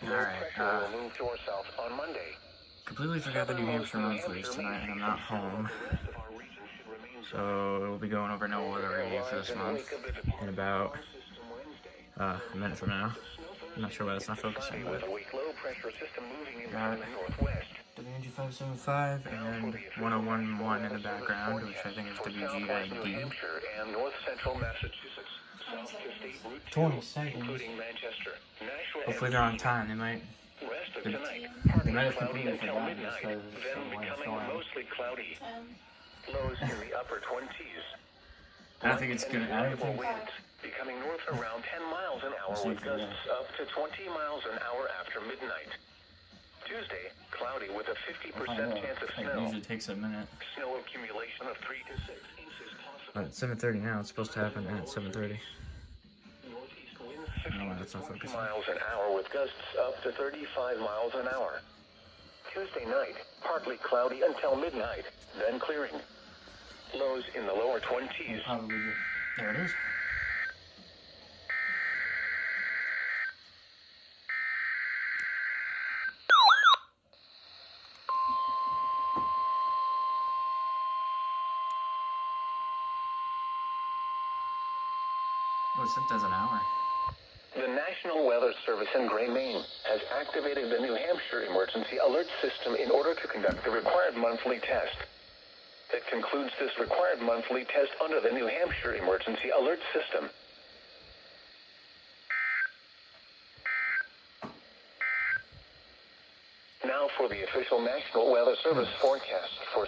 Alright, completely forgot the New Hampshire monthlies tonight and I'm not home. So we'll be going over no weather review for this month in about a minute from now. I'm not sure why that's not focusing, but got WNG 575 and 1011 in the background, which I think is WGID. 20 seconds. Hopefully they're on time. They might have completely forgotten this because it's mostly cloudy. Lows in the upper 20s. I don't think it's gonna. I don't think. Becoming north around 10 miles an hour with gusts up to 20 miles an hour after midnight. Tuesday, cloudy with a 50% chance of snow. It usually takes a minute. Snow accumulation of 3 to 6 inches possible. But it's 7:30 now. It's supposed to happen at 7:30. Northeast winds 50 to 20 miles an hour with gusts up to 35 miles an hour. Tuesday night, partly cloudy until midnight, then clearing. Lows in the lower 20s. There it is. Oh, it's set as an hour. The National Weather Service in Gray, Maine has activated the New Hampshire Emergency Alert System in order to conduct the required monthly test. That concludes this required monthly test under the New Hampshire Emergency Alert System. Now for the official National Weather Service forecast for